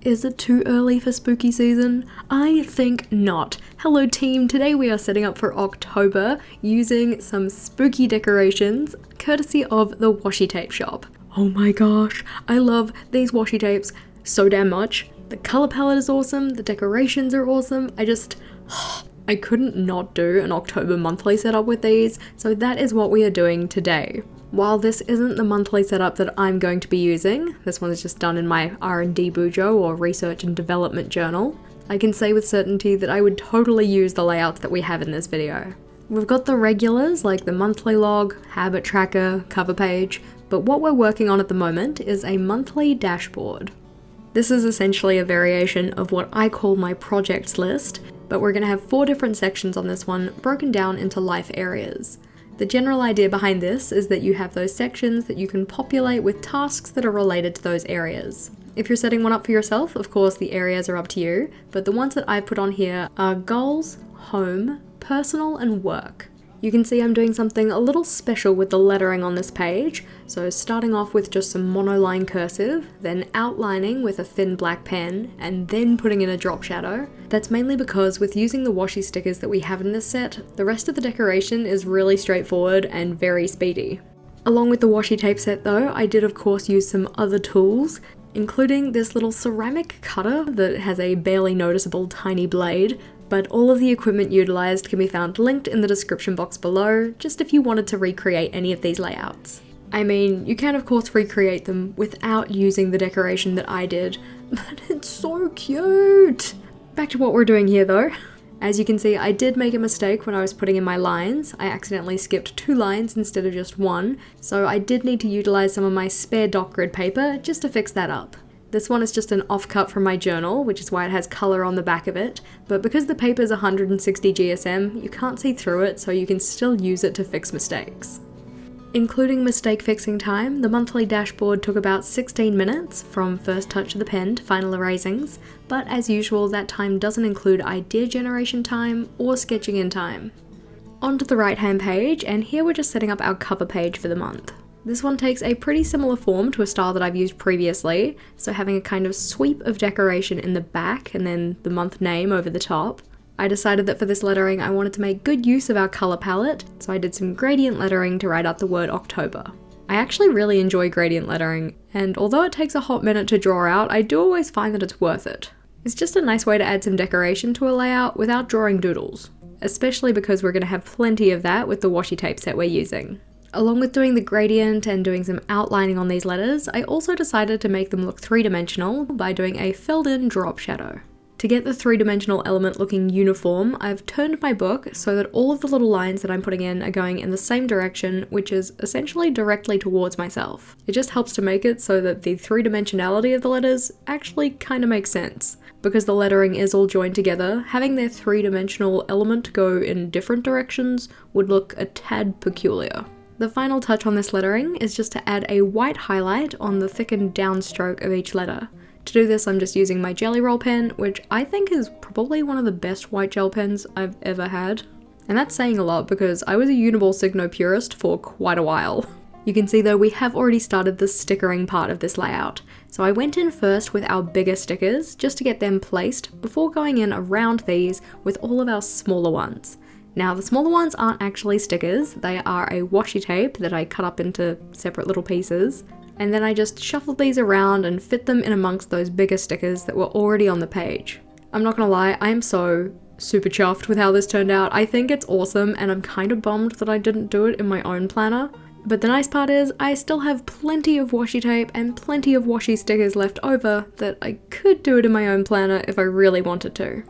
Is it too early for spooky season? I think not. Hello team, today we are setting up for October using some spooky decorations courtesy of the Washi Tape Shop. Oh my gosh, I love these washi tapes so damn much. The color palette is awesome, the decorations are awesome. I couldn't not do an October monthly setup with these, so that is what we are doing today. While this isn't the monthly setup that I'm going to be using, this one is just done in my R&D bujo or research and development journal, I can say with certainty that I would totally use the layouts that we have in this video. We've got the regulars like the monthly log, habit tracker, cover page, but what we're working on at the moment is a monthly dashboard. This is essentially a variation of what I call my projects list, but we're going to have 4 different sections on this one broken down into life areas. The general idea behind this is that you have those sections that you can populate with tasks that are related to those areas. If you're setting one up for yourself, of course the areas are up to you, but the ones that I've put on here are goals, home, personal, and work. You can see I'm doing something a little special with the lettering on this page, so starting off with just some monoline cursive, then outlining with a thin black pen, and then putting in a drop shadow. That's mainly because with using the washi stickers that we have in this set, the rest of the decoration is really straightforward and very speedy. Along with the washi tape set though, I did of course use some other tools, including this little ceramic cutter that has a barely noticeable tiny blade, but all of the equipment utilised can be found linked in the description box below, just if you wanted to recreate any of these layouts. I mean, you can of course recreate them without using the decoration that I did, but it's so cute! Back to what we're doing here though. As you can see, I did make a mistake when I was putting in my lines. I accidentally skipped 2 lines instead of just 1, so I did need to utilise some of my spare dot grid paper just to fix that up. This one is just an offcut from my journal, which is why it has colour on the back of it, but because the paper is 160 GSM, you can't see through it, so you can still use it to fix mistakes. Including mistake fixing time, the monthly dashboard took about 16 minutes from first touch of the pen to final erasings, but as usual that time doesn't include idea generation time or sketching in time. Onto the right hand page, and here we're just setting up our cover page for the month. This one takes a pretty similar form to a style that I've used previously, so having a kind of sweep of decoration in the back and then the month name over the top. I decided that for this lettering I wanted to make good use of our colour palette, so I did some gradient lettering to write out the word October. I actually really enjoy gradient lettering, and although it takes a hot minute to draw out, I do always find that it's worth it. It's just a nice way to add some decoration to a layout without drawing doodles, especially because we're going to have plenty of that with the washi tape set we're using. Along with doing the gradient and doing some outlining on these letters, I also decided to make them look 3-dimensional by doing a filled-in drop shadow. To get the 3-dimensional element looking uniform, I've turned my book so that all of the little lines that I'm putting in are going in the same direction, which is essentially directly towards myself. It just helps to make it so that the 3-dimensionality of the letters actually kind of makes sense. Because the lettering is all joined together, having their 3-dimensional element go in different directions would look a tad peculiar. The final touch on this lettering is just to add a white highlight on the thickened downstroke of each letter. To do this I'm just using my Jelly Roll pen, which I think is probably one of the best white gel pens I've ever had. And that's saying a lot because I was a Uniball Signo purist for quite a while. You can see though we have already started the stickering part of this layout. So I went in first with our bigger stickers just to get them placed before going in around these with all of our smaller ones. Now the smaller ones aren't actually stickers, they are a washi tape that I cut up into separate little pieces, and then I just shuffled these around and fit them in amongst those bigger stickers that were already on the page. I'm not gonna lie, I am so super chuffed with how this turned out. I think it's awesome and I'm kind of bummed that I didn't do it in my own planner. But the nice part is I still have plenty of washi tape and plenty of washi stickers left over that I could do it in my own planner if I really wanted to.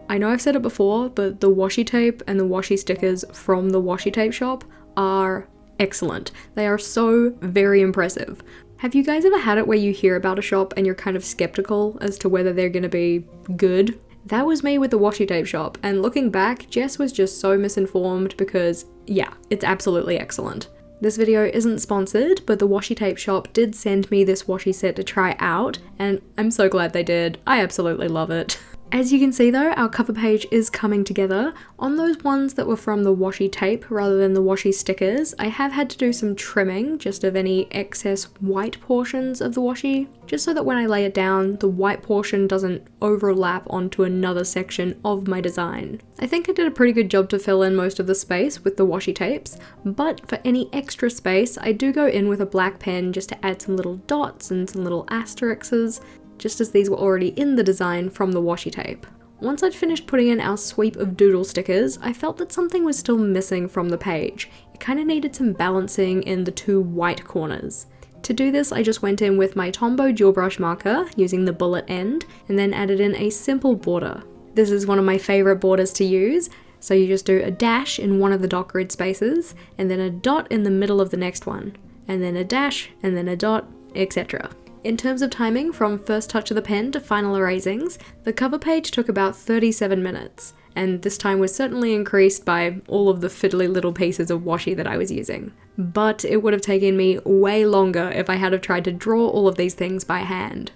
I know I've said it before, but the washi tape and the washi stickers from the Washi Tape Shop are excellent. They are so very impressive. Have you guys ever had it where you hear about a shop and you're kind of skeptical as to whether they're gonna be good? That was me with the Washi Tape Shop, and looking back, Jess was just so misinformed because, yeah, it's absolutely excellent. This video isn't sponsored, but the Washi Tape Shop did send me this washi set to try out, and I'm so glad they did. I absolutely love it. As you can see though, our cover page is coming together. On those ones that were from the washi tape rather than the washi stickers, I have had to do some trimming just of any excess white portions of the washi, just so that when I lay it down, the white portion doesn't overlap onto another section of my design. I think I did a pretty good job to fill in most of the space with the washi tapes, but for any extra space, I do go in with a black pen just to add some little dots and some little asterisks, just as these were already in the design from the washi tape. Once I'd finished putting in our sweep of doodle stickers, I felt that something was still missing from the page. It kind of needed some balancing in the two white corners. To do this, I just went in with my Tombow dual brush marker, using the bullet end, and then added in a simple border. This is one of my favorite borders to use, so you just do a dash in one of the dot grid spaces, and then a dot in the middle of the next one, and then a dash, and then a dot, etc. In terms of timing, from first touch of the pen to final erasings, the cover page took about 37 minutes, and this time was certainly increased by all of the fiddly little pieces of washi that I was using. But it would have taken me way longer if I had have tried to draw all of these things by hand.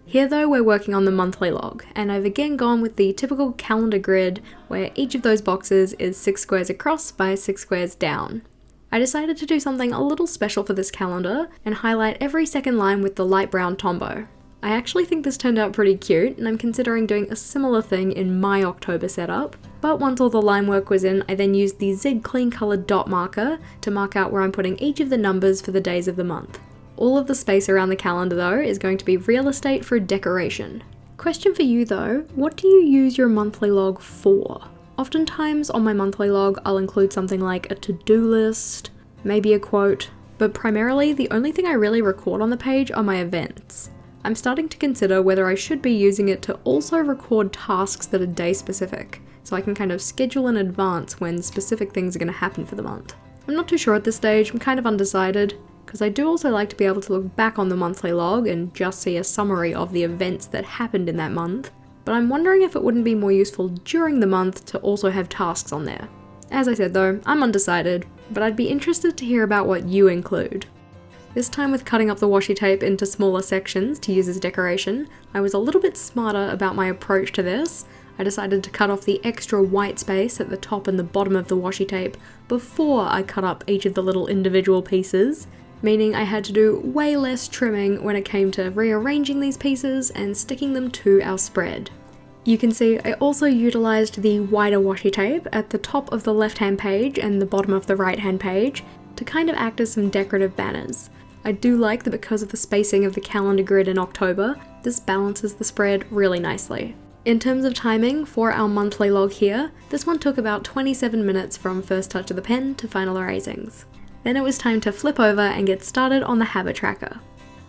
Here though, we're working on the monthly log, and I've again gone with the typical calendar grid where each of those boxes is 6 squares across by 6 squares down. I decided to do something a little special for this calendar and highlight every second line with the light brown Tombow. I actually think this turned out pretty cute, and I'm considering doing a similar thing in my October setup, but once all the line work was in, I then used the Zig Clean Coloured dot marker to mark out where I'm putting each of the numbers for the days of the month. All of the space around the calendar though is going to be real estate for decoration. Question for you though, what do you use your monthly log for? Oftentimes on my monthly log, I'll include something like a to-do list, maybe a quote, but primarily the only thing I really record on the page are my events. I'm starting to consider whether I should be using it to also record tasks that are day specific, so I can kind of schedule in advance when specific things are going to happen for the month. I'm not too sure at this stage, I'm kind of undecided, because I do also like to be able to look back on the monthly log and just see a summary of the events that happened in that month. But I'm wondering if it wouldn't be more useful during the month to also have tasks on there. As I said though, I'm undecided, but I'd be interested to hear about what you include. This time with cutting up the washi tape into smaller sections to use as decoration, I was a little bit smarter about my approach to this. I decided to cut off the extra white space at the top and the bottom of the washi tape before I cut up each of the little individual pieces, meaning I had to do way less trimming when it came to rearranging these pieces and sticking them to our spread. You can see I also utilised the wider washi tape at the top of the left-hand page and the bottom of the right-hand page to kind of act as some decorative banners. I do like that because of the spacing of the calendar grid in October, this balances the spread really nicely. In terms of timing for our monthly log here, this one took about 27 minutes from first touch of the pen to final erasings. Then it was time to flip over and get started on the habit tracker.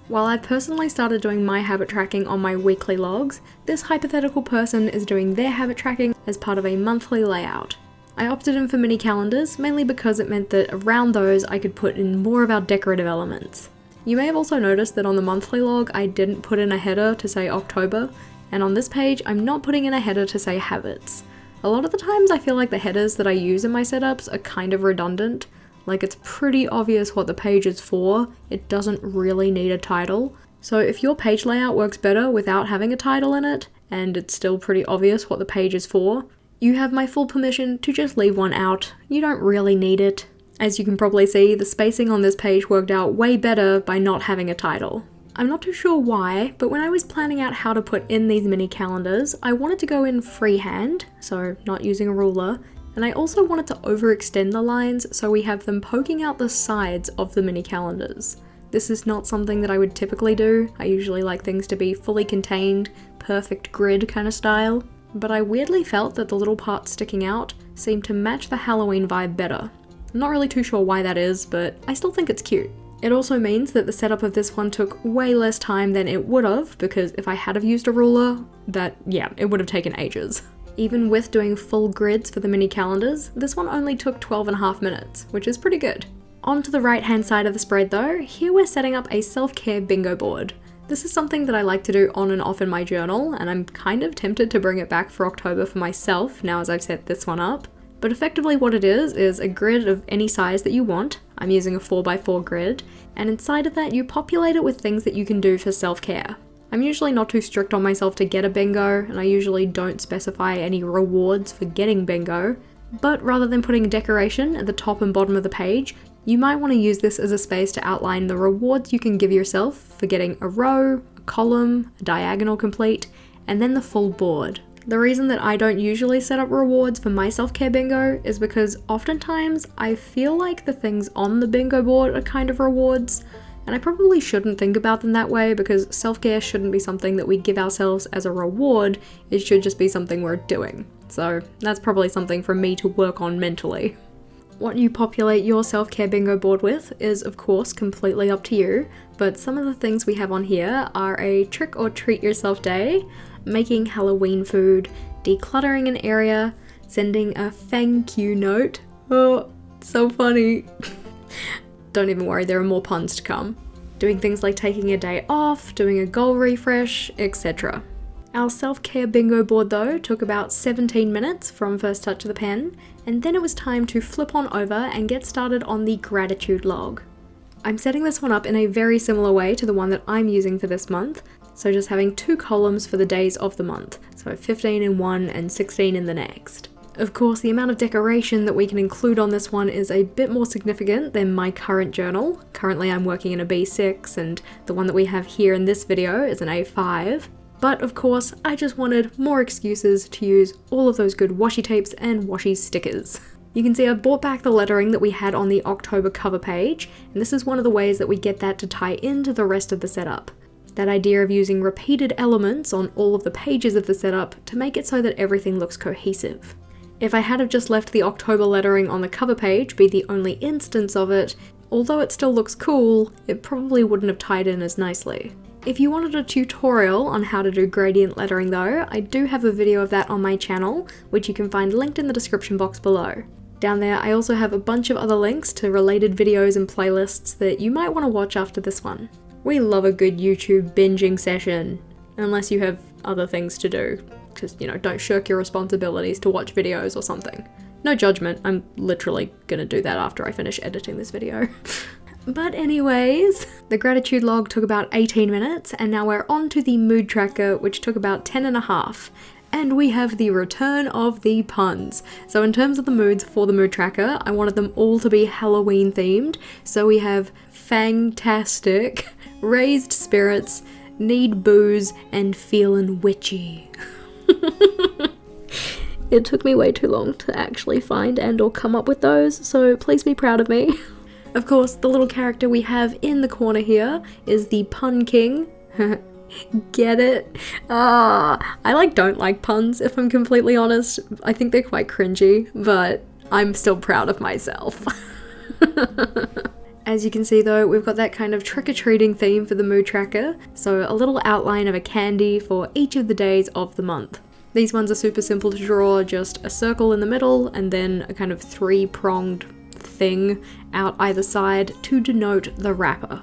While I've personally started doing my habit tracking on my weekly logs, this hypothetical person is doing their habit tracking as part of a monthly layout. I opted in for mini calendars mainly because it meant that around those I could put in more of our decorative elements. You may have also noticed that on the monthly log I didn't put in a header to say October, and on this page I'm not putting in a header to say habits. A lot of the times I feel like the headers that I use in my setups are kind of redundant. Like, it's pretty obvious what the page is for, it doesn't really need a title. So if your page layout works better without having a title in it, and it's still pretty obvious what the page is for, you have my full permission to just leave one out. You don't really need it. As you can probably see, the spacing on this page worked out way better by not having a title. I'm not too sure why, but when I was planning out how to put in these mini calendars, I wanted to go in freehand, so not using a ruler, and I also wanted to overextend the lines so we have them poking out the sides of the mini calendars. This is not something that I would typically do. I usually like things to be fully contained, perfect grid kind of style, but I weirdly felt that the little parts sticking out seemed to match the Halloween vibe better. I'm not really too sure why that is, but I still think it's cute. It also means that the setup of this one took way less time than it would have, because if I had have used a ruler, it would have taken ages. Even with doing full grids for the mini calendars, this one only took 12.5 minutes, which is pretty good. On to the right hand side of the spread though, here we're setting up a self-care bingo board. This is something that I like to do on and off in my journal, and I'm kind of tempted to bring it back for October for myself now as I've set this one up. But effectively what it is a grid of any size that you want. I'm using a 4x4 grid, and inside of that you populate it with things that you can do for self-care. I'm usually not too strict on myself to get a bingo, and I usually don't specify any rewards for getting bingo, but rather than putting a decoration at the top and bottom of the page, you might want to use this as a space to outline the rewards you can give yourself for getting a row, a column, a diagonal complete, and then the full board. The reason that I don't usually set up rewards for my self-care bingo is because oftentimes I feel like the things on the bingo board are kind of rewards, and I probably shouldn't think about them that way because self-care shouldn't be something that we give ourselves as a reward, it should just be something we're doing. So that's probably something for me to work on mentally. What you populate your self-care bingo board with is of course completely up to you, but some of the things we have on here are a trick or treat yourself day, making Halloween food, decluttering an area, sending a thank you note. Oh, so funny. Don't even worry, there are more puns to come. Doing things like taking a day off, doing a goal refresh, etc. Our self-care bingo board though took about 17 minutes from first touch of the pen, and then it was time to flip on over and get started on the gratitude log. I'm setting this one up in a very similar way to the one that I'm using for this month, so just having 2 columns for the days of the month, so 15 in one and 16 in the next. Of course, the amount of decoration that we can include on this one is a bit more significant than my current journal. Currently I'm working in a B6 and the one that we have here in this video is an A5. But of course, I just wanted more excuses to use all of those good washi tapes and washi stickers. You can see I've brought back the lettering that we had on the October cover page, and this is one of the ways that we get that to tie into the rest of the setup. That idea of using repeated elements on all of the pages of the setup to make it so that everything looks cohesive. If I had have just left the October lettering on the cover page be the only instance of it, although it still looks cool, it probably wouldn't have tied in as nicely. If you wanted a tutorial on how to do gradient lettering though, I do have a video of that on my channel, which you can find linked in the description box below. Down there I also have a bunch of other links to related videos and playlists that you might want to watch after this one. We love a good YouTube binging session, unless you have other things to do, because don't shirk your responsibilities to watch videos or something. No judgment, I'm literally gonna do that after I finish editing this video. But anyways, the gratitude log took about 18 minutes, and now we're on to the mood tracker, which took about 10 and a half. And we have the return of the puns. So in terms of the moods for the mood tracker, I wanted them all to be Halloween themed. So we have fantastic, raised spirits, need booze, and feelin' witchy. It took me way too long to actually find and or come up with those, so please be proud of me. Of course, the little character we have in the corner here is the Pun King. Get it? I don't like puns, if I'm completely honest. I think they're quite cringy, but I'm still proud of myself. As you can see though, we've got that kind of trick-or-treating theme for the mood tracker, so a little outline of a candy for each of the days of the month. These ones are super simple to draw, just a circle in the middle and then a kind of 3-pronged thing out either side to denote the wrapper.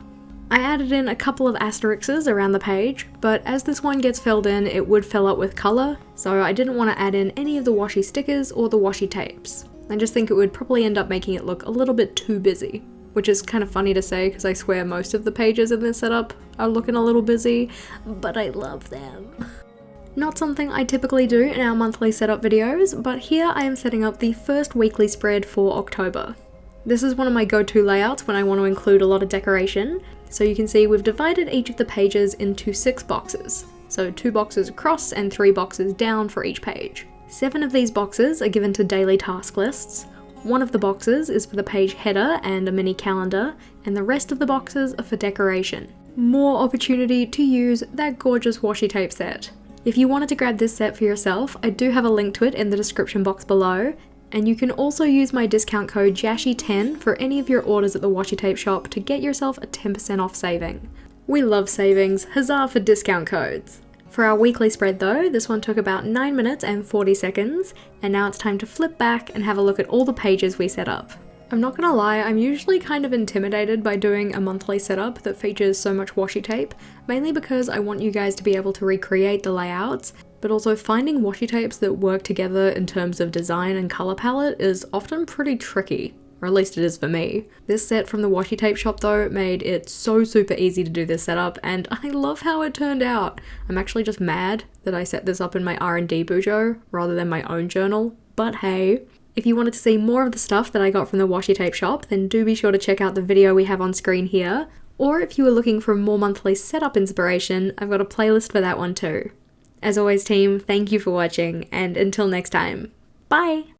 I added in a couple of asterisks around the page, but as this one gets filled in, it would fill up with colour, so I didn't want to add in any of the washi stickers or the washi tapes. I just think it would probably end up making it look a little bit too busy. Which is kind of funny to say because I swear most of the pages in this setup are looking a little busy, but I love them. Not something I typically do in our monthly setup videos, but here I am setting up the first weekly spread for October. This is one of my go-to layouts when I want to include a lot of decoration, so you can see we've divided each of the pages into 6 boxes. So 2 boxes across and 3 boxes down for each page. 7 of these boxes are given to daily task lists. 1 of the boxes is for the page header and a mini calendar, and the rest of the boxes are for decoration. More opportunity to use that gorgeous washi tape set. If you wanted to grab this set for yourself, I do have a link to it in the description box below, and you can also use my discount code JASHI10 for any of your orders at the Washi Tape Shop to get yourself a 10% off saving. We love savings, huzzah for discount codes! For our weekly spread though, this one took about 9 minutes and 40 seconds, and now it's time to flip back and have a look at all the pages we set up. I'm not gonna lie, I'm usually kind of intimidated by doing a monthly setup that features so much washi tape, mainly because I want you guys to be able to recreate the layouts, but also finding washi tapes that work together in terms of design and colour palette is often pretty tricky. or at least it is for me. This set from the Washi Tape Shop though made it so super easy to do this setup, and I love how it turned out. I'm actually just mad that I set this up in my R&D bujo rather than my own journal, but hey. If you wanted to see more of the stuff that I got from the Washi Tape Shop, then do be sure to check out the video we have on screen here. Or if you were looking for more monthly setup inspiration, I've got a playlist for that one too. As always team, thank you for watching, and until next time, bye!